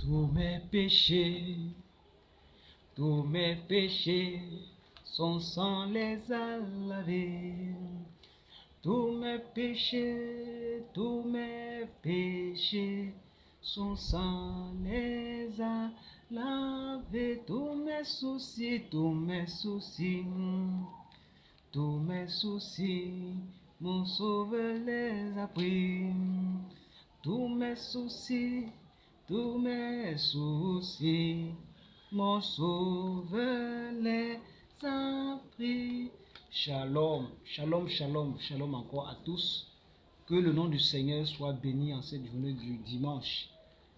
Tous mes péchés, son sang les a lavés. Tous mes péchés, son sang les a lavés. Tous mes soucis, mon sauveur les a pris. Tous mes soucis, mon sauveur les a pris. Shalom, shalom, shalom, shalom encore à tous. Que le nom du Seigneur soit béni en cette journée du dimanche.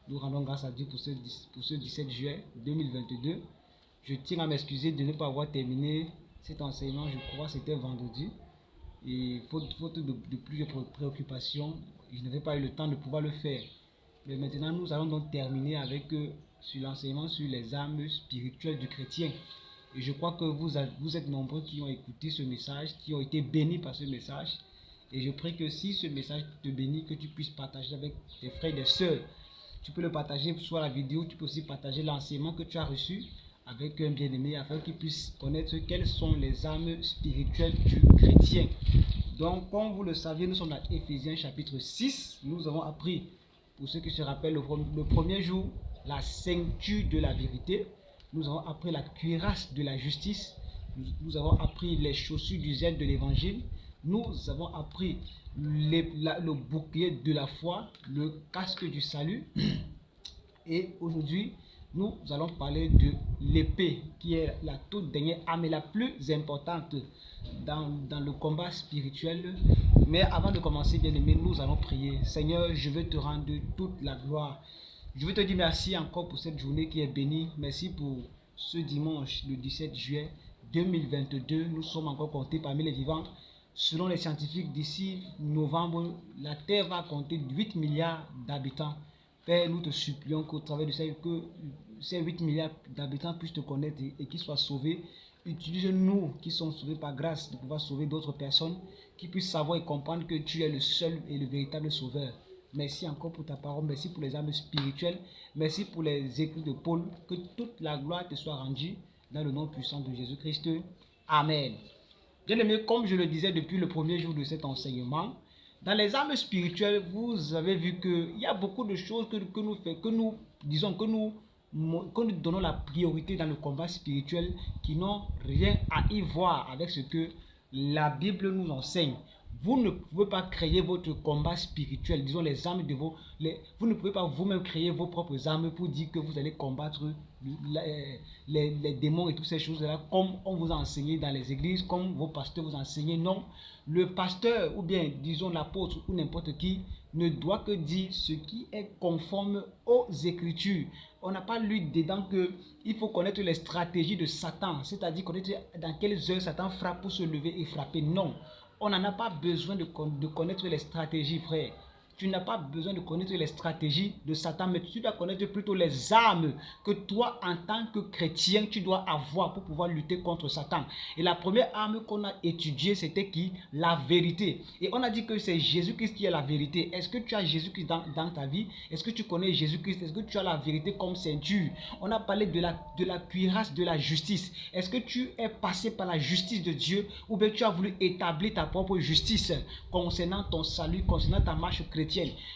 Nous rendons grâce à Dieu pour ce 17 juillet 2022. Je tiens à m'excuser de ne pas avoir terminé cet enseignement, je crois que c'était vendredi. Et faute de plusieurs préoccupations, je n'avais pas eu le temps de pouvoir le faire. Mais maintenant, nous allons donc terminer avec sur l'enseignement sur les armes spirituelles du chrétien. Et je crois que vous êtes nombreux qui ont écouté ce message, qui ont été bénis par ce message. Et je prie que si ce message te bénit, que tu puisses partager avec tes frères et tes sœurs. Tu peux le partager sur la vidéo, tu peux aussi partager l'enseignement que tu as reçu avec un bien-aimé afin qu'il puisse connaître quelles sont les armes spirituelles du chrétien. Donc, comme vous le saviez, nous sommes dans Éphésiens chapitre 6. Nous avons appris, pour ceux qui se rappellent, le premier jour, la ceinture de la vérité. Nous avons appris la cuirasse de la justice. Nous avons appris les chaussures du zèle de l'évangile. Nous avons appris le bouclier de la foi, le casque du salut. Et aujourd'hui, nous allons parler de l'épée, qui est la toute dernière arme et la plus importante dans le combat spirituel. Mais avant de commencer, bien aimé, nous allons prier. Seigneur, je veux te rendre toute la gloire. Je veux te dire merci encore pour cette journée qui est bénie. Merci pour ce dimanche, le 17 juillet 2022. Nous sommes encore comptés parmi les vivants. Selon les scientifiques, d'ici novembre, la Terre va compter 8 milliards d'habitants. Père, nous te supplions qu'au travers de ça, que ces 8 milliards d'habitants puissent te connaître et qu'ils soient sauvés. Utilise-nous qui sommes sauvés par grâce de pouvoir sauver d'autres personnes, qui puissent savoir et comprendre que tu es le seul et le véritable sauveur. Merci encore pour ta parole, merci pour les armes spirituelles, merci pour les écrits de Paul. Que toute la gloire te soit rendue dans le nom puissant de Jésus-Christ. Amen. Bien aimé, comme je le disais depuis le premier jour de cet enseignement, dans les armes spirituelles, vous avez vu qu'il y a beaucoup de choses que nous donnons la priorité dans le combat spirituel qui n'ont rien à y voir avec ce que la Bible nous enseigne. Vous ne pouvez pas créer votre combat spirituel, disons les armes de vous ne pouvez pas vous-même créer vos propres armes pour dire que vous allez combattre les démons et toutes ces choses-là comme on vous a enseigné dans les églises, comme vos pasteurs vous enseignent. Non, le pasteur ou bien disons l'apôtre ou n'importe qui ne doit que dire ce qui est conforme aux Écritures. On n'a pas lu dedans qu'il faut connaître les stratégies de Satan, c'est-à-dire connaître dans quelles heures Satan frappe pour se lever et frapper. Non, on n'en a pas besoin de connaître les stratégies, frère. Tu n'as pas besoin de connaître les stratégies de Satan, mais tu dois connaître plutôt les armes que toi, en tant que chrétien, tu dois avoir pour pouvoir lutter contre Satan. Et la première arme qu'on a étudiée, c'était qui? La vérité. Et on a dit que c'est Jésus-Christ qui est la vérité. Est-ce que tu as Jésus-Christ dans ta vie? Est-ce que tu connais Jésus-Christ? Est-ce que tu as la vérité comme ceinture? On a parlé de la cuirasse de la justice. Est-ce que tu es passé par la justice de Dieu ou bien tu as voulu établir ta propre justice concernant ton salut, concernant ta marche chrétienne?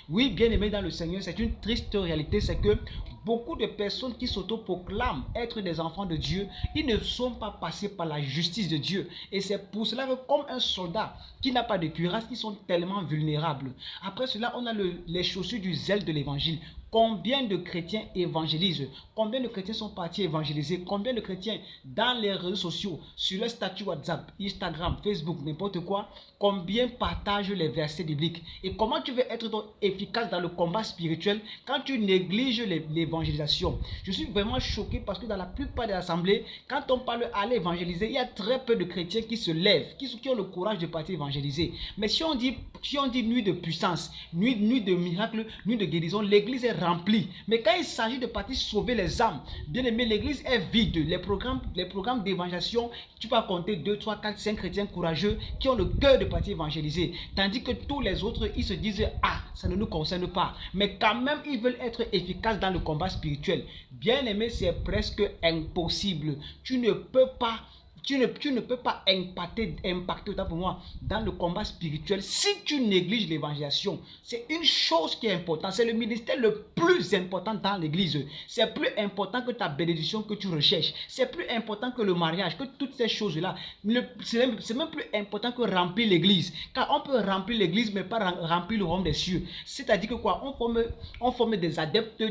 Oui, bien aimé dans le Seigneur, c'est une triste réalité, c'est que beaucoup de personnes qui s'autoproclament être des enfants de Dieu, ils ne sont pas passés par la justice de Dieu. Et c'est pour cela que comme un soldat qui n'a pas de cuirasse, ils sont tellement vulnérables. Après cela, on a les chaussures du zèle de l'évangile. Combien de chrétiens évangélisent? Combien de chrétiens sont partis évangéliser? Combien de chrétiens dans les réseaux sociaux, sur leur statut WhatsApp, Instagram, Facebook, n'importe quoi, combien partagent les versets bibliques? Et comment tu veux être donc efficace dans le combat spirituel quand tu négliges l'évangélisation? Je suis vraiment choqué parce que dans la plupart des assemblées, quand on parle d'aller évangéliser, il y a très peu de chrétiens qui se lèvent, qui ont le courage de partir évangéliser. Mais si on dit nuit de puissance, nuit de miracle, nuit de guérison, l'église est remplie. Mais quand il s'agit de partir sauver les âmes, bien aimé, l'église est vide. Les programmes d'évangélisation, tu peux compter 2, 3, 4, 5 chrétiens courageux qui ont le cœur de partir évangéliser. Tandis que tous les autres, ils se disent, ah, ça ne nous concerne pas. Mais quand même, ils veulent être efficaces dans le combat combat spirituel. Bien aimé, c'est presque impossible. Tu ne peux pas impacter autant pour moi dans le combat spirituel si tu négliges l'évangélisation. C'est une chose qui est importante. C'est le ministère le plus important dans l'église. C'est plus important que ta bénédiction que tu recherches. C'est plus important que le mariage, que toutes ces choses-là. C'est même plus important que remplir l'église. Car on peut remplir l'église, mais pas remplir le royaume des cieux. C'est-à-dire que quoi? On forme des adeptes,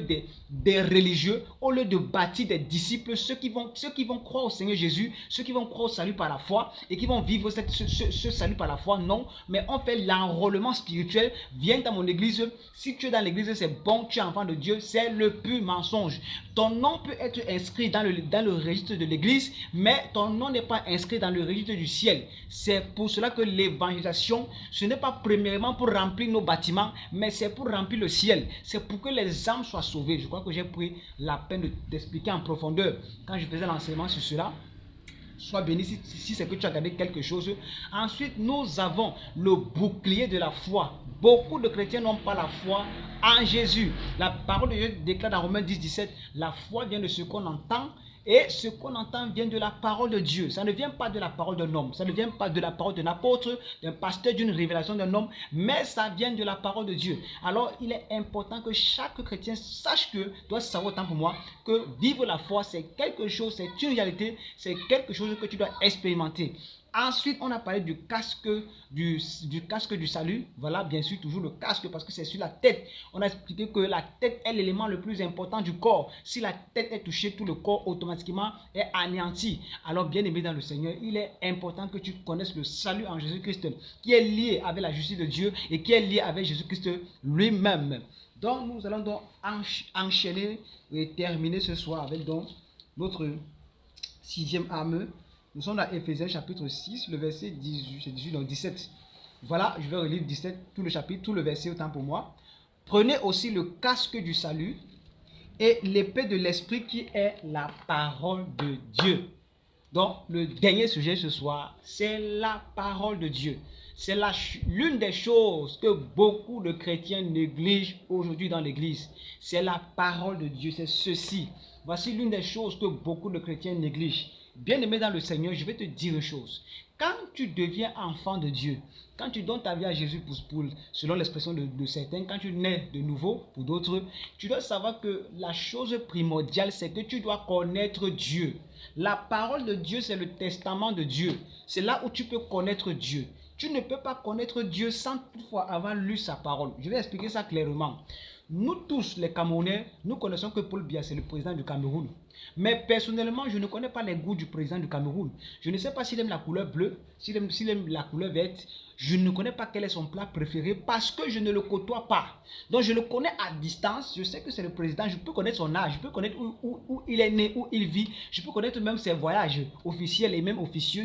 des religieux, au lieu de bâtir des disciples, ceux qui vont croire au Seigneur Jésus, ceux qui vont croire au salut par la foi et qui vont vivre ce salut par la foi. Non, mais on fait l'enrôlement spirituel. Viens dans mon église. Si tu es dans l'église, c'est bon, tu es enfant de Dieu. C'est le pur mensonge. Ton nom peut être inscrit dans le registre de l'église, mais ton nom n'est pas inscrit dans le registre du ciel. C'est pour cela que l'évangélisation, ce n'est pas premièrement pour remplir nos bâtiments, mais c'est pour remplir le ciel. C'est pour que les âmes soient sauvées. Je crois que j'ai pris la peine d'expliquer en profondeur quand je faisais l'enseignement sur cela. Sois béni si c'est que tu as regardé quelque chose. Ensuite, nous avons le bouclier de la foi. Beaucoup de chrétiens n'ont pas la foi en Jésus. La parole de Dieu déclare dans Romains 10, 17, la foi vient de ce qu'on entend. Et ce qu'on entend vient de la parole de Dieu. Ça ne vient pas de la parole d'un homme. Ça ne vient pas de la parole d'un apôtre, d'un pasteur, d'une révélation d'un homme. Mais ça vient de la parole de Dieu. Alors, il est important que chaque chrétien sache doit savoir autant pour moi, que vivre la foi, c'est quelque chose, c'est une réalité, c'est quelque chose que tu dois expérimenter. Ensuite, on a parlé du casque du salut. Voilà, bien sûr, toujours le casque parce que c'est sur la tête. On a expliqué que la tête est l'élément le plus important du corps. Si la tête est touchée, tout le corps automatiquement est anéanti. Alors, bien aimé dans le Seigneur, il est important que tu connaisses le salut en Jésus-Christ, qui est lié avec la justice de Dieu et qui est lié avec Jésus-Christ lui-même. Donc, nous allons donc enchaîner et terminer ce soir avec donc notre 6e arme. Nous sommes dans Éphésiens chapitre 6, le verset 18, donc 17. Voilà, je vais relire 17, tout le chapitre, tout le verset, autant pour moi. Prenez aussi le casque du salut et l'épée de l'esprit qui est la parole de Dieu. Donc, le dernier sujet ce soir, c'est la parole de Dieu. C'est l'une des choses que beaucoup de chrétiens négligent aujourd'hui dans l'église. C'est la parole de Dieu, c'est ceci. Voici l'une des choses que beaucoup de chrétiens négligent. Bien-aimé dans le Seigneur, je vais te dire une chose. Quand tu deviens enfant de Dieu, quand tu donnes ta vie à Jésus selon l'expression de certains, quand tu nais de nouveau pour d'autres, tu dois savoir que la chose primordiale, c'est que tu dois connaître Dieu. La parole de Dieu, c'est le testament de Dieu. C'est là où tu peux connaître Dieu. Tu ne peux pas connaître Dieu sans toutefois avoir lu sa parole. Je vais expliquer ça clairement. Nous tous, les Camerounais, nous connaissons que Paul Biya, c'est le président du Cameroun. Mais personnellement, je ne connais pas les goûts du président du Cameroun. Je ne sais pas s'il aime la couleur bleue, s'il aime la couleur verte. Je ne connais pas quel est son plat préféré parce que je ne le côtoie pas. Donc je le connais à distance. Je sais que c'est le président. Je peux connaître son âge. Je peux connaître où il est né, où il vit. Je peux connaître même ses voyages officiels et même officieux,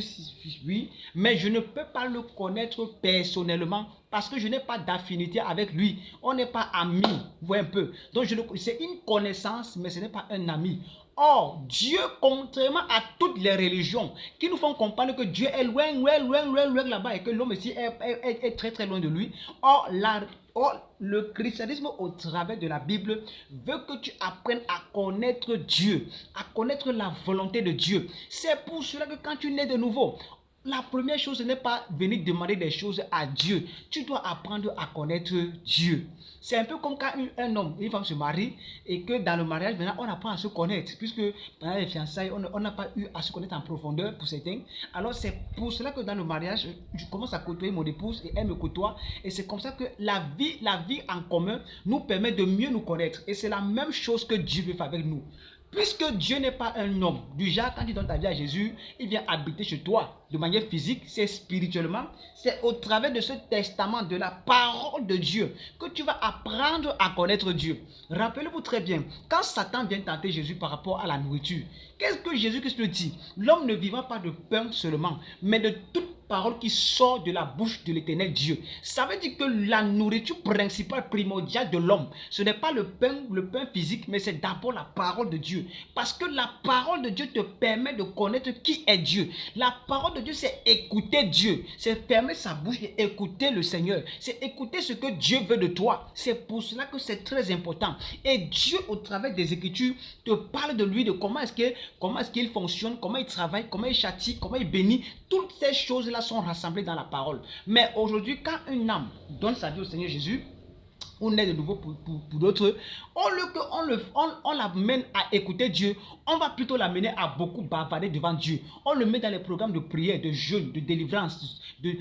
oui. Mais je ne peux pas le connaître personnellement parce que je n'ai pas d'affinité avec lui. On n'est pas amis. Vous voyez un peu. Donc c'est une connaissance, mais ce n'est pas un ami. Or, Dieu, contrairement à toutes les religions qui nous font comprendre que Dieu est loin là-bas et que l'homme ici est très très loin de lui. Or, le christianisme au travers de la Bible veut que tu apprennes à connaître Dieu, à connaître la volonté de Dieu. C'est pour cela que quand tu nais de nouveau, la première chose, ce n'est pas venir demander des choses à Dieu. Tu dois apprendre à connaître Dieu. C'est un peu comme quand un homme, une femme se marie et que dans le mariage, maintenant, on apprend à se connaître. Puisque pendant les fiançailles, on n'a pas eu à se connaître en profondeur pour certains. Alors, c'est pour cela que dans le mariage, je commence à côtoyer mon épouse et elle me côtoie. Et c'est comme ça que la vie en commun nous permet de mieux nous connaître. Et c'est la même chose que Dieu veut faire avec nous. Puisque Dieu n'est pas un homme, du genre quand tu donnes ta vie à Jésus, il vient habiter chez toi de manière physique, c'est spirituellement, c'est au travers de ce testament, de la parole de Dieu, que tu vas apprendre à connaître Dieu. Rappelez-vous très bien, quand Satan vient tenter Jésus par rapport à la nourriture, qu'est-ce que Jésus-Christ dit? L'homme ne vivra pas de pain seulement, mais de toute parole qui sort de la bouche de l'Éternel Dieu. Ça veut dire que la nourriture principale, primordiale de l'homme, ce n'est pas le pain physique, mais c'est d'abord la parole de Dieu. Parce que la parole de Dieu te permet de connaître qui est Dieu. La parole de Dieu, c'est écouter Dieu. C'est fermer sa bouche et écouter le Seigneur. C'est écouter ce que Dieu veut de toi. C'est pour cela que c'est très important. Et Dieu, au travers des Écritures, te parle de lui, de comment est-ce qu'il fonctionne, comment il travaille, comment il châtie, comment il bénit. Toutes ces choses-là sont rassemblées dans la parole. Mais aujourd'hui, quand une âme donne sa vie au Seigneur Jésus, on est de nouveau pour d'autres, on l'amène à écouter Dieu, on va plutôt l'amener à beaucoup bavarder devant Dieu. On le met dans les programmes de prière, de jeûne, de délivrance, de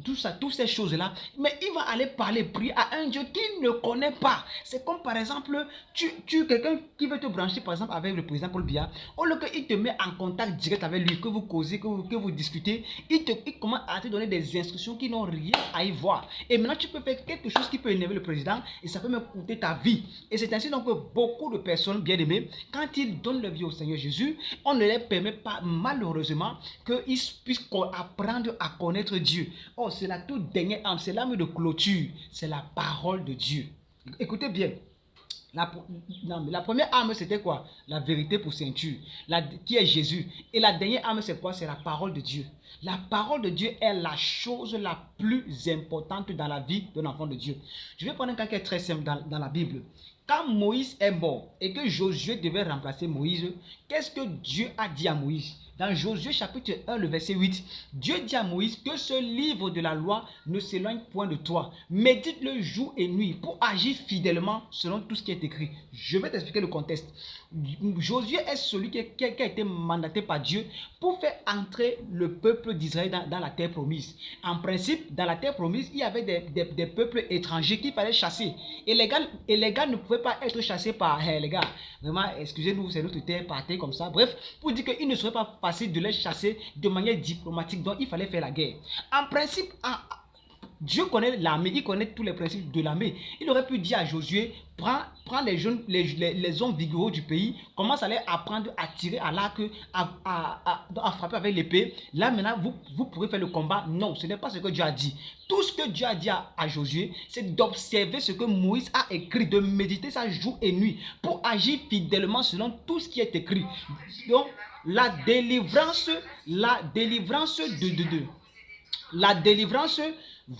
tout ça, toutes ces choses-là. Mais il va aller parler, prier à un Dieu qu'il ne connaît pas. C'est comme par exemple, quelqu'un qui veut te brancher par exemple avec le président Paul Biya, au lieu qu'il te met en contact direct avec lui, que vous causez, que vous discutez, il commence à te donner des instructions qui n'ont rien à y voir. Et maintenant tu peux faire quelque chose qui peut énerver le président, et ça peut même coûter ta vie. Et c'est ainsi donc que beaucoup de personnes bien aimées, quand ils donnent leur vie au Seigneur Jésus, on ne leur permet pas malheureusement qu'ils puissent apprendre à connaître Dieu. Oh, c'est la toute dernière âme, c'est l'âme de clôture, c'est la parole de Dieu. Écoutez bien. La première arme, c'était quoi? La vérité pour ceinture, qui est Jésus. Et la dernière arme, c'est quoi? C'est la parole de Dieu. La parole de Dieu est la chose la plus importante dans la vie d'un enfant de Dieu. Je vais prendre un cas qui est très simple dans la Bible. Quand Moïse est mort et que Josué devait remplacer Moïse, qu'est-ce que Dieu a dit à Moïse? Dans Josué chapitre 1, le verset 8, Dieu dit à Moïse que ce livre de la loi ne s'éloigne point de toi. Médite-le jour et nuit pour agir fidèlement selon tout ce qui est écrit. Je vais t'expliquer le contexte. Josué est celui qui a été mandaté par Dieu pour faire entrer le peuple d'Israël dans la terre promise. En principe, dans la terre promise, il y avait des peuples étrangers qu'il fallait chasser. Et les gars ne pouvaient pas être chassés par les gars. Vraiment, excusez-nous, c'est notre terre, partez comme ça. Bref, pour dire qu'il ne serait pas facile de les chasser de manière diplomatique. Donc, il fallait faire la guerre. En principe, Dieu connaît l'armée, il connaît tous les principes de l'armée. Il aurait pu dire à Josué, prends les hommes vigoureux du pays, commence à les apprendre à tirer à l'arc, à frapper avec l'épée. Là maintenant, vous pourrez faire le combat. Non, ce n'est pas ce que Dieu a dit. Tout ce que Dieu a dit à Josué, c'est d'observer ce que Moïse a écrit, de méditer ça jour et nuit, pour agir fidèlement selon tout ce qui est écrit. Donc, la délivrance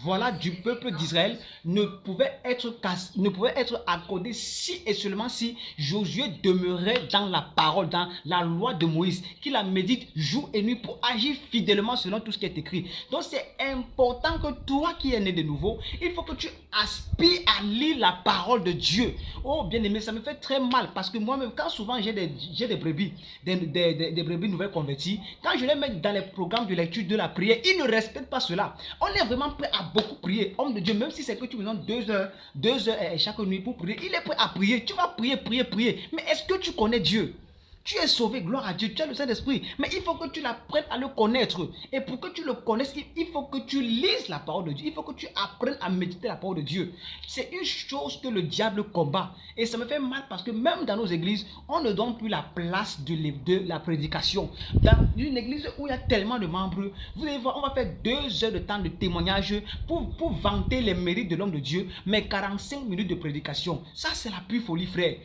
voilà, du peuple d'Israël ne pouvait être accordée si et seulement si Josué demeurait dans la parole, dans la loi de Moïse, qu'il la médite jour et nuit pour agir fidèlement selon tout ce qui est écrit. Donc c'est important que toi qui es né de nouveau, il faut que tu aspires à lire la parole de Dieu. Oh bien aimé, ça me fait très mal parce que moi-même, quand souvent j'ai des brebis, des brebis nouvelles converties, quand je les mets dans les programmes de lecture de la prière, ils ne respectent pas cela. On est vraiment prêt à beaucoup prier. Homme de Dieu, même si c'est que tu me donnes 2 heures chaque nuit pour prier, il est prêt à prier. Tu vas prier. Mais est-ce que tu connais Dieu? Tu es sauvé, gloire à Dieu, tu as le Saint-Esprit. Mais il faut que tu l'apprennes à le connaître. Et pour que tu le connaisses, il faut que tu lises la parole de Dieu. Il faut que tu apprennes à méditer la parole de Dieu. C'est une chose que le diable combat. Et ça me fait mal parce que même dans nos églises, on ne donne plus la place de la prédication. Dans une église où il y a tellement de membres, vous allez voir, on va faire 2 heures de temps de témoignage pour vanter les mérites de l'homme de Dieu, mais 45 minutes de prédication. Ça, c'est la plus folie, frère.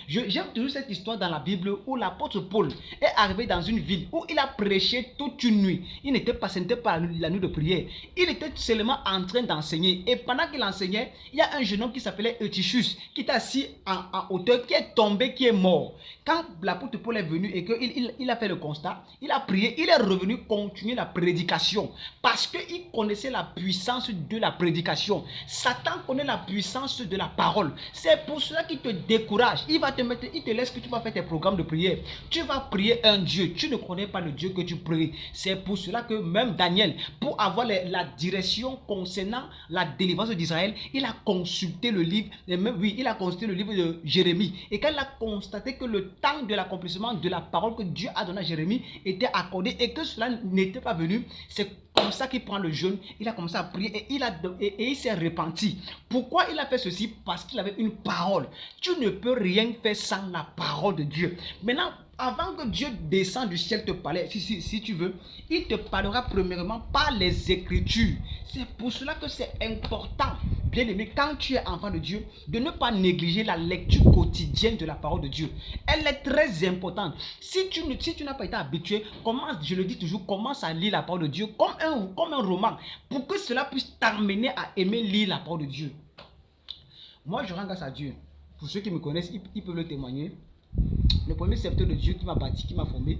J'aime toujours cette histoire dans la Bible où l'apôtre Paul est arrivé dans une ville où il a prêché toute une nuit. Ce n'était pas la nuit de prière. Il était seulement en train d'enseigner. Et pendant qu'il enseignait, il y a un jeune homme qui s'appelait Eutychus, qui était assis en hauteur, qui est tombé, qui est mort. Quand l'apôtre Paul est venu et qu'il a fait le constat, il a prié, il est revenu continuer la prédication. Parce qu'il connaissait la puissance de la prédication. Satan connaît la puissance de la parole. C'est pour cela qu'il te décourage. Il te laisse que tu vas faire tes programmes de prière. Tu vas prier un Dieu. Tu ne connais pas le Dieu que tu pries. C'est pour cela que même Daniel, pour avoir la direction concernant la délivrance d'Israël, il a consulté le livre, il a consulté le livre de Jérémie. Et quand il a constaté que le temps de l'accomplissement de la parole que Dieu a donnée à Jérémie était accordé et que cela n'était pas venu, c'est comme ça qu'il prend le jeûne, il a commencé à prier et il s'est repenti. Pourquoi il a fait ceci? Parce qu'il avait une parole. Tu ne peux rien faire sans la parole de Dieu. Maintenant, avant que Dieu descende du ciel te parler, si tu veux, il te parlera premièrement par les Écritures. C'est pour cela que c'est important, bien aimé, quand tu es enfant de Dieu, de ne pas négliger la lecture quotidienne de la parole de Dieu. Elle est très importante. Si tu n'as pas été habitué, commence, je le dis toujours, commence à lire la parole de Dieu comme un roman, pour que cela puisse t'amener à aimer lire la parole de Dieu. Moi, je rends grâce à Dieu. Pour ceux qui me connaissent, ils peuvent le témoigner. Le premier serviteur de Dieu qui m'a bâti, qui m'a formé,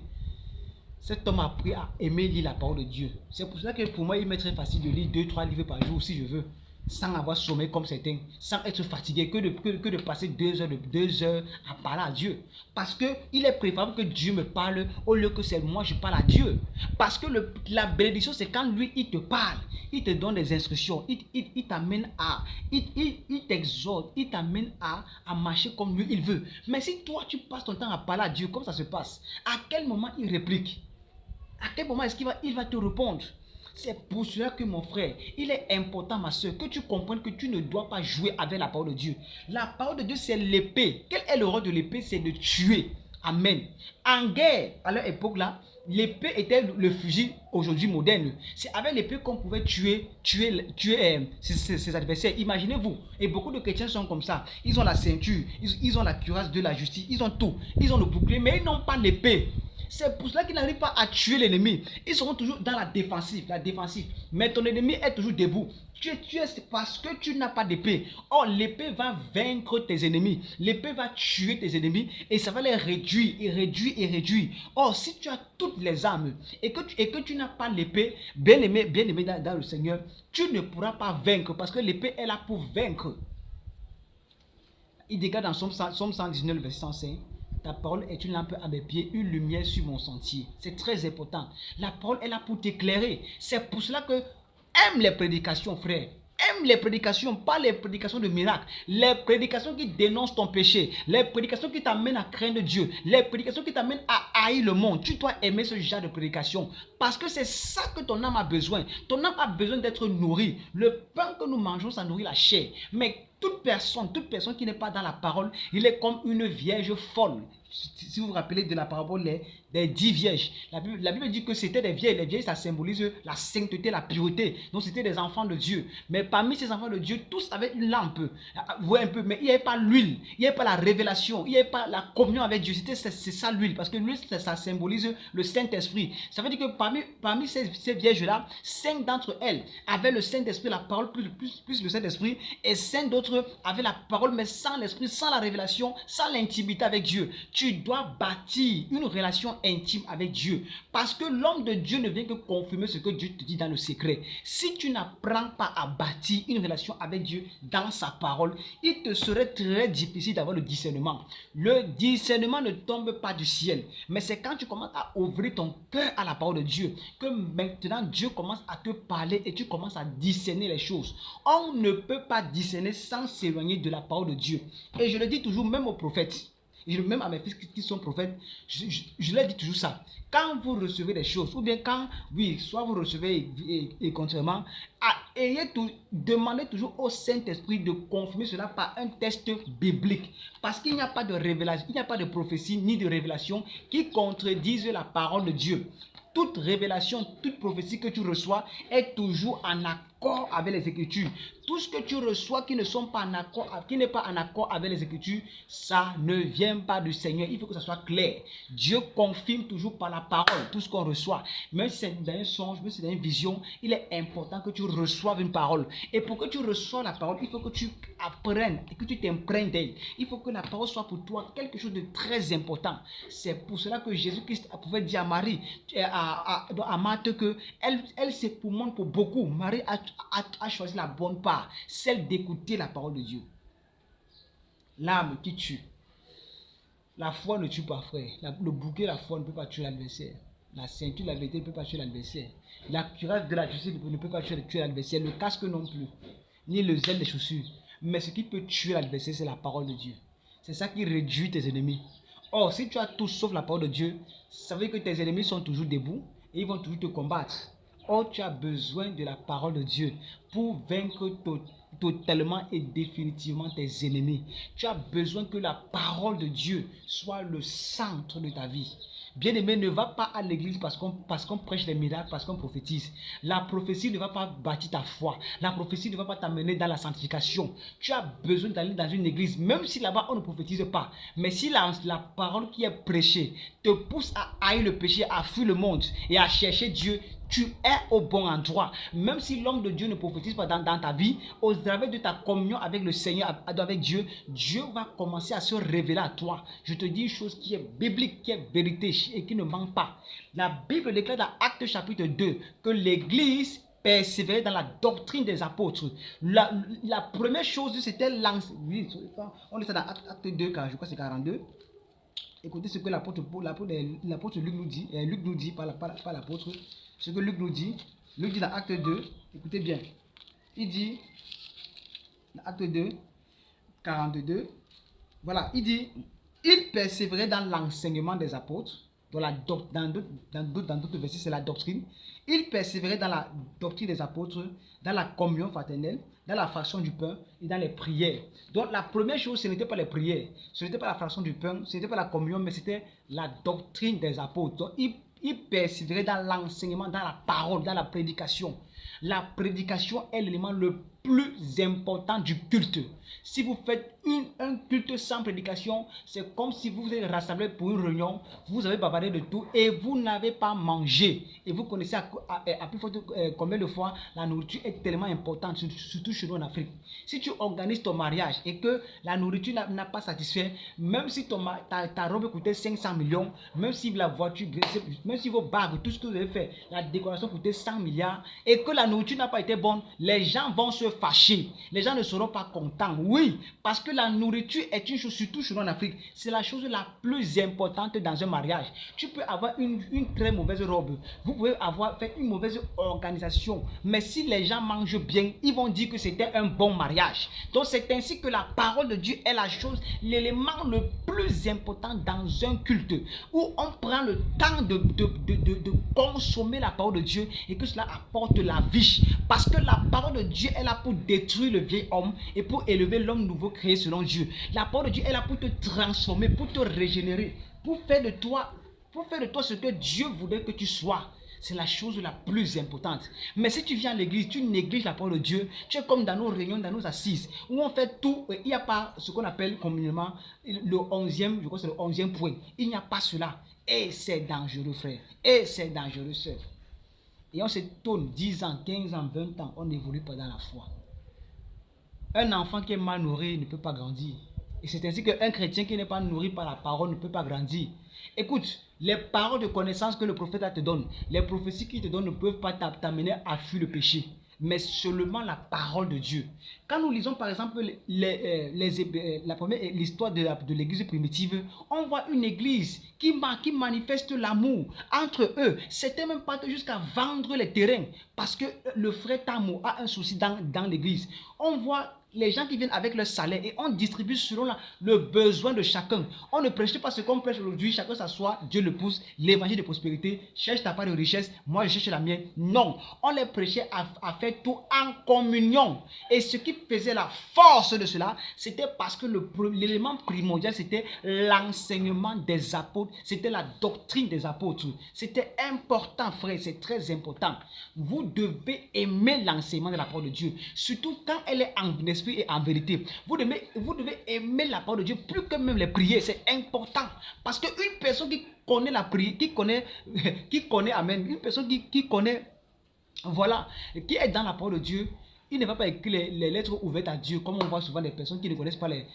cet homme m'a appris à aimer lire la parole de Dieu. C'est pour cela que pour moi, il m'est très facile de lire 2-3 livres par jour si je veux, sans avoir sommeil comme certains, sans être fatigué, que de passer 2 heures à parler à Dieu. Parce qu'il est préférable que Dieu me parle au lieu que c'est moi je parle à Dieu. Parce que la bénédiction, c'est quand lui, il te parle, il te donne des instructions, il t'amène il t'exhorte, il t'amène à marcher comme lui, il veut. Mais si toi, tu passes ton temps à parler à Dieu, comme ça se passe, à quel moment il réplique? À quel moment est-ce qu'il va te répondre? C'est pour cela que mon frère, il est important, ma soeur, que tu comprennes que tu ne dois pas jouer avec la parole de Dieu. La parole de Dieu, c'est l'épée. Quel est le rôle de l'épée? C'est de tuer. Amen. En guerre, à leur époque là, l'épée était le fusil aujourd'hui moderne. C'est avec l'épée qu'on pouvait tuer ses adversaires. Imaginez-vous. Et beaucoup de chrétiens sont comme ça. Ils ont la ceinture, ils ont la cuirasse de la justice, ils ont tout. Ils ont le bouclier, mais ils n'ont pas l'épée. C'est pour cela qu'ils n'arrivent pas à tuer l'ennemi. Ils seront toujours dans la défensive. Mais ton ennemi est toujours debout. Tu es parce que tu n'as pas d'épée. Or, l'épée va vaincre tes ennemis. L'épée va tuer tes ennemis et ça va les réduire et réduire. Or, si tu as toutes les armes et que tu n'as pas l'épée, bien aimé dans le Seigneur, tu ne pourras pas vaincre parce que l'épée est là pour vaincre. Il dit dans Somme 119, verset 105. Ta parole est une lampe à mes pieds, une lumière sur mon sentier. C'est très important. La parole est là pour t'éclairer. C'est pour cela que aime les prédications, frère. Aime les prédications, pas les prédications de miracles. Les prédications qui dénoncent ton péché. Les prédications qui t'amènent à craindre Dieu. Les prédications qui t'amènent à haïr le monde. Tu dois aimer ce genre de prédication. Parce que c'est ça que ton âme a besoin. Ton âme a besoin d'être nourrie. Le pain que nous mangeons, ça nourrit la chair. Mais toute personne qui n'est pas dans la parole, il est comme une vierge folle. Si vous vous rappelez de la parabole des 10 vierges, la Bible dit que c'était des vierges. Les vierges, ça symbolise la sainteté, la pureté. Donc c'était des enfants de Dieu. Mais parmi ces enfants de Dieu, tous avaient une lampe. Vous voyez un peu, mais il n'y avait pas l'huile, il n'y avait pas la révélation, il n'y avait pas la communion avec Dieu. C'est ça l'huile, parce que l'huile, ça symbolise le Saint-Esprit. Ça veut dire que parmi ces vierges-là, 5 d'entre elles avaient le Saint-Esprit, la parole plus le Saint-Esprit, et 5 d'autres avaient la parole, mais sans l'Esprit, sans la révélation, sans l'intimité avec Dieu. Tu dois bâtir une relation intime avec Dieu. Parce que l'homme de Dieu ne vient que confirmer ce que Dieu te dit dans le secret. Si tu n'apprends pas à bâtir une relation avec Dieu dans sa parole, il te serait très difficile d'avoir le discernement. Le discernement ne tombe pas du ciel. Mais c'est quand tu commences à ouvrir ton cœur à la parole de Dieu que maintenant Dieu commence à te parler et tu commences à discerner les choses. On ne peut pas discerner sans s'éloigner de la parole de Dieu. Et je le dis toujours même aux prophètes. Même à mes fils qui sont prophètes, je leur dis toujours ça. Quand vous recevez des choses, ou bien quand, soit vous recevez et contrairement, demandez toujours au Saint-Esprit de confirmer cela par un test biblique. Parce qu'il n'y a pas de révélation, il n'y a pas de prophétie ni de révélation qui contredisent la parole de Dieu. Toute révélation, toute prophétie que tu reçois est toujours en accord avec les Écritures. Tout ce que tu reçois qui n'est pas en accord avec les Écritures, ça ne vient pas du Seigneur. Il faut que ça soit clair. Dieu confirme toujours par la parole tout ce qu'on reçoit. Même si c'est dans un songe, même si c'est dans une vision, il est important que tu reçoives une parole. Et pour que tu reçoives la parole, il faut que tu apprennes et que tu t'imprègnes d'elle. Il faut que la parole soit pour toi quelque chose de très important. C'est pour cela que Jésus-Christ pouvait dire à Marie, à Marthe, que elle s'époumonne pour beaucoup. Marie a choisi la bonne part, celle d'écouter la parole de Dieu. L'âme qui tue. La foi ne tue pas, frère. Le bouquet de la foi ne peut pas tuer l'adversaire. La ceinture de la vérité ne peut pas tuer l'adversaire. La cuirasse de la justice ne peut pas tuer l'adversaire. Le casque non plus. Ni le zèle des chaussures. Mais ce qui peut tuer l'adversaire, c'est la parole de Dieu. C'est ça qui réduit tes ennemis. Or, si tu as tout sauf la parole de Dieu, ça veut dire que tes ennemis sont toujours debout et ils vont toujours te combattre. Or, tu as besoin de la parole de Dieu pour vaincre totalement et définitivement tes ennemis. Tu as besoin que la parole de Dieu soit le centre de ta vie. Bien-aimé, ne va pas à l'église parce qu'on prêche les miracles, parce qu'on prophétise. La prophétie ne va pas bâtir ta foi. La prophétie ne va pas t'amener dans la sanctification. Tu as besoin d'aller dans une église, même si là-bas on ne prophétise pas. Mais si la parole qui est prêchée te pousse à haïr le péché, à fuir le monde et à chercher Dieu, tu es au bon endroit. Même si l'homme de Dieu ne prophétise pas dans ta vie, au travers de ta communion avec le Seigneur, avec Dieu, Dieu va commencer à se révéler à toi. Je te dis une chose qui est biblique, qui est vérité et qui ne manque pas. La Bible déclare dans Actes chapitre 2 que l'Église persévérait dans la doctrine des apôtres. La première chose, c'était l'enseignement. On lit ça dans Acte 2, car je crois que c'est 42. Écoutez ce que l'apôtre Luc nous dit, pas l'apôtre. Ce que Luc nous dit. Luc dit dans Acte 2, écoutez bien. Il dit, dans Acte 2, 42, voilà, il dit, il persévérait dans l'enseignement des apôtres. Dans d'autres versets, c'est la doctrine. Il persévérait dans la doctrine des apôtres, dans la communion fraternelle, dans la fraction du pain et dans les prières. Donc la première chose, ce n'était pas les prières, ce n'était pas la fraction du pain, ce n'était pas la communion, mais c'était la doctrine des apôtres. Donc il persévérait dans l'enseignement, dans la parole, dans la prédication. La prédication est l'élément le plus important du culte. Si vous faites un culte sans prédication, c'est comme si vous êtes rassemblés pour une réunion, vous avez bavardé de tout et vous n'avez pas mangé. Et vous connaissez à plus forte combien de fois la nourriture est tellement importante, surtout chez nous en Afrique. Si tu organises ton mariage et que la nourriture n'a pas satisfait, même si ta robe coûtait 500 millions, même si la voiture, même si vos bagues, tout ce que vous avez fait, la décoration coûtait 100 milliards et que la nourriture n'a pas été bonne, les gens vont se fâcher. Les gens ne seront pas contents. Oui, parce que la nourriture est une chose, surtout chez nous en Afrique, c'est la chose la plus importante dans un mariage. Tu peux avoir une très mauvaise robe, vous pouvez avoir fait une mauvaise organisation, mais si les gens mangent bien, ils vont dire que c'était un bon mariage. Donc c'est ainsi que la parole de Dieu est la chose, l'élément le plus important dans un culte, où on prend le temps de consommer la parole de Dieu et que cela apporte la vie. Parce que la parole de Dieu est là pour détruire le vieil homme et pour élever l'homme nouveau créé selon Dieu. La parole de Dieu est là pour te transformer, pour te régénérer, pour faire de toi ce que Dieu voudrait que tu sois. C'est la chose la plus importante. Mais si tu viens à l'église, tu négliges la parole de Dieu, tu es comme dans nos réunions, dans nos assises, où on fait tout, et il n'y a pas ce qu'on appelle communément le 11e, je crois que c'est le 11e point. Il n'y a pas cela. Et c'est dangereux, frère. Et c'est dangereux, sœur. Et on se tourne 10 ans, 15 ans, 20 ans, on n'évolue pas dans la foi. Un enfant qui est mal nourri ne peut pas grandir. Et c'est ainsi qu'un chrétien qui n'est pas nourri par la parole ne peut pas grandir. Écoute, les paroles de connaissance que le prophète te donne, les prophéties qu'il te donne ne peuvent pas t'amener à fuir le péché, mais seulement la parole de Dieu. Quand nous lisons par exemple l'histoire de l'église primitive, on voit une église qui manifeste l'amour entre eux. C'était même pas jusqu'à vendre les terrains parce que le frère Tamo a un souci dans l'église. On voit les gens qui viennent avec leur salaire et on distribue selon le besoin de chacun. On ne prêche pas ce qu'on prêche aujourd'hui, chacun s'assoit, Dieu le pousse, l'évangile de prospérité, cherche ta part de richesse, moi je cherche la mienne. Non, on les prêchait à faire tout en communion. Et ce qui faisait la force de cela, c'était parce que l'élément primordial, c'était l'enseignement des apôtres, c'était la doctrine des apôtres. C'était important, frère, c'est très important. Vous devez aimer l'enseignement de la parole de Dieu, surtout quand elle est en esprit et en vérité. Vous devez aimer la parole de Dieu plus que même les prières. C'est important. Parce qu'une personne qui connaît la prière, qui connaît, amen, une personne qui connaît, voilà, qui est dans la parole de Dieu, il ne va pas écrire les lettres ouvertes à Dieu, comme on voit souvent des personnes qui ne connaissent pas les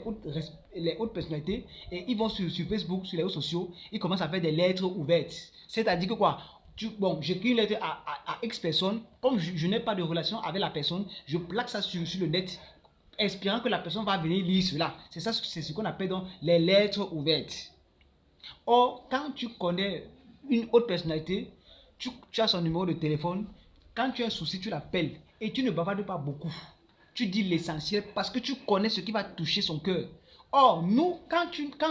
hautes personnalités, et ils vont sur Facebook, sur les réseaux sociaux, ils commencent à faire des lettres ouvertes. C'est-à-dire que quoi? Bon, j'écris une lettre à X personne, comme je n'ai pas de relation avec la personne, je plaque ça sur le net, espérant que la personne va venir lire cela. C'est ça, c'est ce qu'on appelle donc les lettres ouvertes. Or, quand tu connais une autre personnalité, tu as son numéro de téléphone, quand tu as un souci, tu l'appelles et tu ne bavardes pas beaucoup. Tu dis l'essentiel parce que tu connais ce qui va toucher son cœur. Or, nous, quand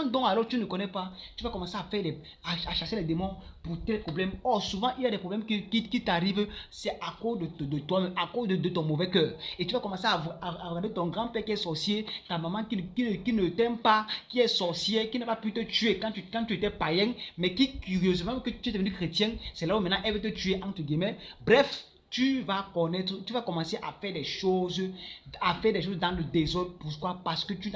donc alors tu ne connais pas, tu vas commencer à chasser les démons pour tes problèmes. Or, souvent, il y a des problèmes qui t'arrivent, c'est à cause de toi, à cause de ton mauvais cœur. Et tu vas commencer à regarder ton grand-père qui est sorcier, ta maman qui ne t'aime pas, qui est sorcière, qui n'a pas pu te tuer quand tu étais païen, mais qui, curieusement, que tu es devenu chrétien, c'est là où maintenant elle veut te tuer, entre guillemets. Bref, tu vas commencer à faire des choses dans le désordre. Pourquoi? Parce que tu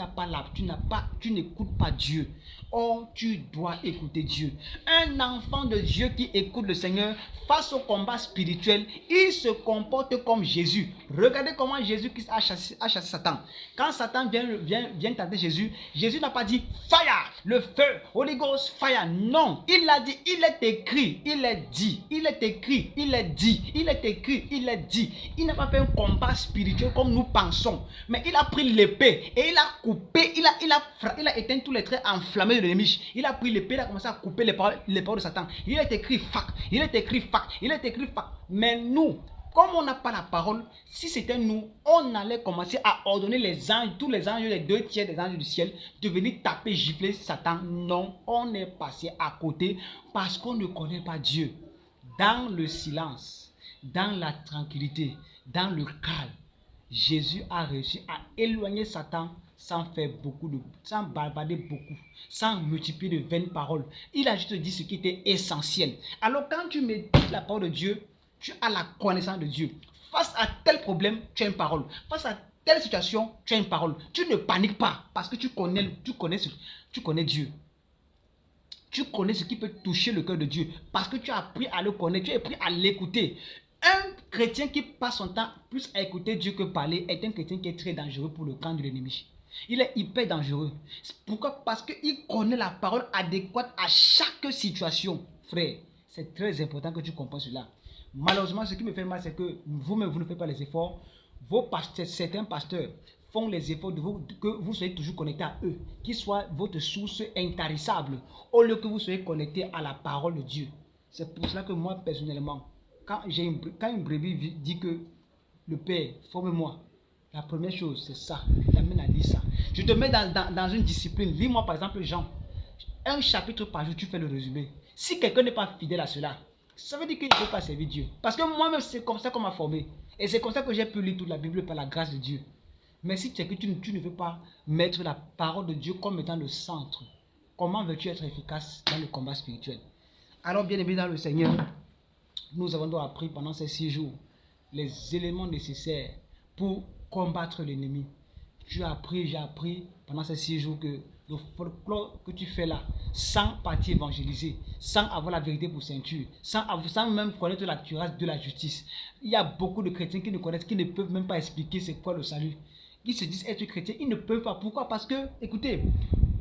n'écoutes pas Dieu. Or, tu dois écouter Dieu. Un enfant de Dieu qui écoute le Seigneur face au combat spirituel, il se comporte comme Jésus. Regardez comment Jésus a chassé Satan. Quand Satan vient tenter Jésus, Jésus n'a pas dit fire, le feu, Holy Ghost, fire. Non, il a dit, il est écrit, il est dit, il est écrit, il est dit, il est écrit, il est dit. Il n'a pas fait un combat spirituel comme nous pensons, mais il a pris l'épée et il a coupé, il a éteint tous les traits enflammés de l'ennemi. Il a pris l'épée, il a commencé à couper les paroles de Satan. Il est écrit fac, il est écrit fac, il est écrit fac. Mais nous, comme on n'a pas la parole, si c'était nous, on allait commencer à ordonner les anges, tous les anges, les 2/3 des anges du ciel, de venir taper, gifler Satan. Non, on est passé à côté parce qu'on ne connaît pas Dieu. Dans le silence, dans la tranquillité, dans le calme, Jésus a réussi à éloigner Satan sans bavarder beaucoup, sans multiplier de vaines paroles. Il a juste dit ce qui était essentiel. Alors quand tu médites la parole de Dieu, tu as la connaissance de Dieu. Face à tel problème, tu as une parole. Face à telle situation, tu as une parole. Tu ne paniques pas parce que tu connais Dieu. Tu connais ce qui peut toucher le cœur de Dieu parce que tu as appris à le connaître, tu as appris à l'écouter. Un chrétien qui passe son temps plus à écouter Dieu que parler est un chrétien qui est très dangereux pour le camp de l'ennemi. Il est hyper dangereux. Pourquoi? Parce qu'il connaît la parole adéquate à chaque situation. Frère, c'est très important que tu comprennes cela. Malheureusement, ce qui me fait mal, c'est que vous-même, vous ne faites pas les efforts. Certains pasteurs font les efforts que vous soyez toujours connecté à eux, qu'ils soient votre source intarissable, au lieu que vous soyez connecté à la parole de Dieu. C'est pour cela que moi, personnellement, quand une brebis dit que le Père, forme-moi, la première chose, c'est ça. Je t'amène à dire ça. Je te mets dans une discipline. Lis-moi par exemple Jean. Un chapitre par jour, tu fais le résumé. Si quelqu'un n'est pas fidèle à cela, ça veut dire qu'il ne peut pas servir Dieu. Parce que moi-même, c'est comme ça qu'on m'a formé. Et c'est comme ça que j'ai pu lire toute la Bible par la grâce de Dieu. Mais si tu ne veux pas mettre la parole de Dieu comme étant le centre, comment veux-tu être efficace dans le combat spirituel? Alors, bien aimé dans le Seigneur, nous avons donc appris pendant ces 6 jours les éléments nécessaires pour combattre l'ennemi. J'ai appris pendant ces 6 jours que le folklore que tu fais là, sans partir évangéliser, sans avoir la vérité pour ceinture, sans même connaître la cuirasse de la justice. Il y a beaucoup de chrétiens qui ne peuvent même pas expliquer c'est quoi le salut. Ils se disent être chrétiens, ils ne peuvent pas. Pourquoi? Parce que, écoutez,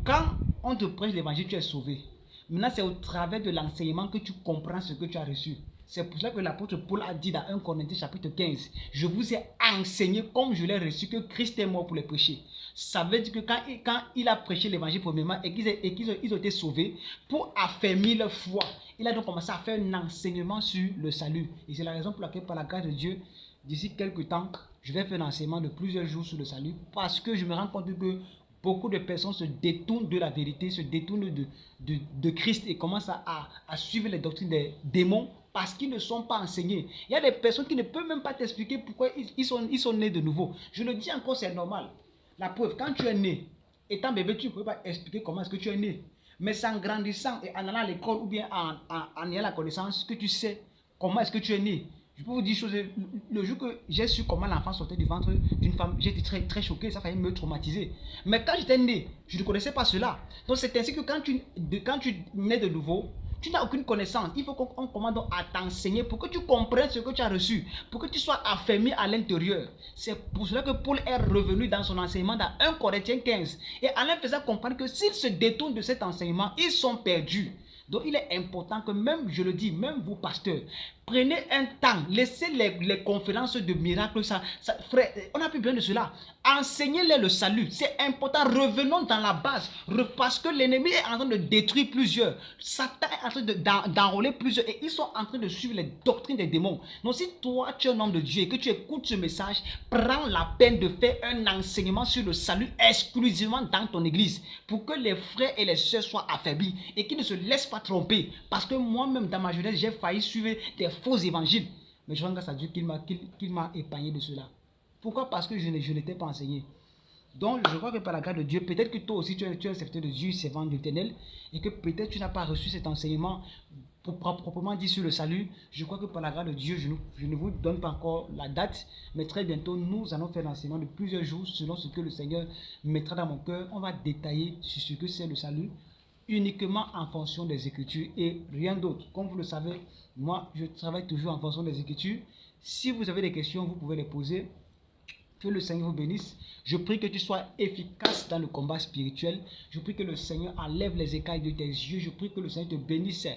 quand on te prêche l'évangile, tu es sauvé. Maintenant, c'est au travers de l'enseignement que tu comprends ce que tu as reçu. C'est pour cela que l'apôtre Paul a dit dans 1 Corinthiens chapitre 15, je vous ai enseigné comme je l'ai reçu que Christ est mort pour les péchés. Ça veut dire que quand il a prêché l'évangile premièrement et qu'ils ont été sauvés, pour affermir leur foi, il a donc commencé à faire un enseignement sur le salut. Et c'est la raison pour laquelle, par la grâce de Dieu, d'ici quelques temps, je vais faire un enseignement de plusieurs jours sur le salut, parce que je me rends compte que beaucoup de personnes se détournent de la vérité, se détournent de Christ et commencent à suivre les doctrines des démons parce qu'ils ne sont pas enseignés. Il y a des personnes qui ne peuvent même pas t'expliquer pourquoi ils sont nés de nouveau. Je le dis encore, c'est normal. La preuve, quand tu es né, étant bébé, tu ne peux pas expliquer comment est-ce que tu es né. Mais c'est en grandissant et en allant à l'école ou bien en ayant la connaissance que tu sais comment est-ce que tu es né. Je peux vous dire chose, le jour que j'ai su comment l'enfant sortait du ventre d'une femme, j'ai été très, très choqué, ça faillit me traumatiser. Mais quand j'étais né, je ne connaissais pas cela. Donc c'est ainsi que quand tu nais de nouveau, tu n'as aucune connaissance. Il faut qu'on commence à t'enseigner pour que tu comprennes ce que tu as reçu, pour que tu sois affermi à l'intérieur. C'est pour cela que Paul est revenu dans son enseignement dans 1 Corinthiens 15 et en leur faisant comprendre que s'ils se détournent de cet enseignement, ils sont perdus. Donc il est important que même, je le dis, même vous pasteurs, prenez un temps, laissez les conférences de miracles, frère, on n'a plus besoin de cela. Enseignez-les le salut, c'est important. Revenons dans la base, parce que l'ennemi est en train de détruire plusieurs. Satan est en train d'enrôler plusieurs et ils sont en train de suivre les doctrines des démons. Donc si toi tu es un homme de Dieu et que tu écoutes ce message, prends la peine de faire un enseignement sur le salut exclusivement dans ton église pour que les frères et les sœurs soient affaiblis et qu'ils ne se laissent pas tromper. Parce que moi-même dans ma jeunesse, j'ai failli suivre des faux évangiles. Mais je rends grâce à Dieu qu'il m'a épargné de cela. Pourquoi? Parce que je n'étais pas enseigné. Donc, je crois que par la grâce de Dieu, peut-être que toi aussi tu es un serviteur de Dieu, servant de l'Éternel, et que peut-être tu n'as pas reçu cet enseignement proprement dit sur le salut. Je crois que par la grâce de Dieu, je ne vous donne pas encore la date, mais très bientôt, nous allons faire l'enseignement de plusieurs jours selon ce que le Seigneur mettra dans mon cœur. On va détailler sur ce que c'est le salut, uniquement en fonction des Écritures et rien d'autre. Comme vous le savez, moi, je travaille toujours en fonction des Écritures. Si vous avez des questions, vous pouvez les poser. Que le Seigneur vous bénisse. Je prie que tu sois efficace dans le combat spirituel. Je prie que le Seigneur enlève les écailles de tes yeux. Je prie que le Seigneur te bénisse.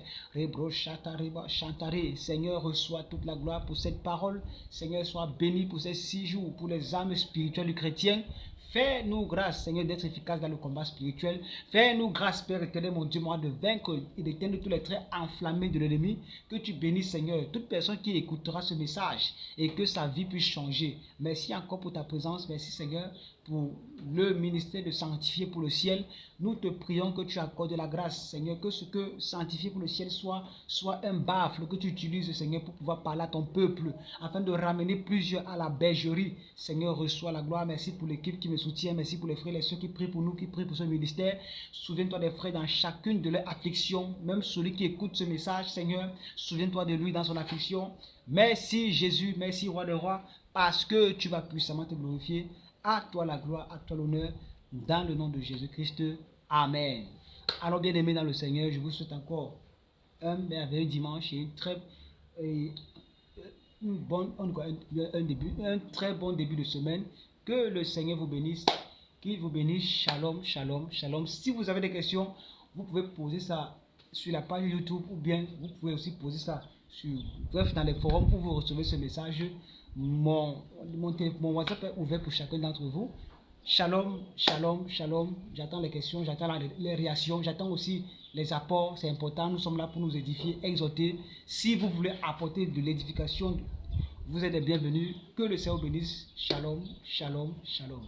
Seigneur, reçois toute la gloire pour cette parole. Seigneur, sois béni pour ces 6 jours, pour les âmes spirituelles du chrétien. Fais-nous grâce, Seigneur, d'être efficace dans le combat spirituel. Fais-nous grâce, Père éternel, mon Dieu, moi, de vaincre et d'éteindre tous les traits enflammés de l'ennemi. Que tu bénisses, Seigneur, toute personne qui écoutera ce message et que sa vie puisse changer. Merci encore pour ta présence. Merci, Seigneur, pour le ministère de sanctifier pour le ciel. Nous te prions que tu accordes la grâce, Seigneur, que ce que sanctifier pour le ciel soit un baffle que tu utilises, Seigneur, pour pouvoir parler à ton peuple, afin de ramener plusieurs à la bergerie. Seigneur, reçois la gloire. Merci pour l'équipe qui me soutient. Merci pour les frères et les sœurs qui prient pour nous, qui prient pour ce ministère. Souviens-toi des frères dans chacune de leurs afflictions, même celui qui écoute ce message, Seigneur. Souviens-toi de lui dans son affliction. Merci Jésus, merci Roi des Rois, parce que tu vas puissamment te glorifier. À toi la gloire, à toi l'honneur, dans le nom de Jésus-Christ. Amen. Alors bien aimés dans le Seigneur, je vous souhaite encore un merveilleux dimanche et un très bon début de semaine. Que le Seigneur vous bénisse, qu'il vous bénisse. Shalom, shalom, shalom. Si vous avez des questions, vous pouvez poser ça sur la page YouTube ou bien vous pouvez aussi poser ça dans les forums où vous recevez ce message. Mon WhatsApp est ouvert pour chacun d'entre vous. Shalom, shalom, shalom. J'attends les questions, j'attends les réactions, j'attends aussi les apports. C'est important, nous sommes là pour nous édifier, exhorter. Si vous voulez apporter de l'édification, vous êtes les bienvenus. Que le Seigneur bénisse. Shalom, shalom, shalom.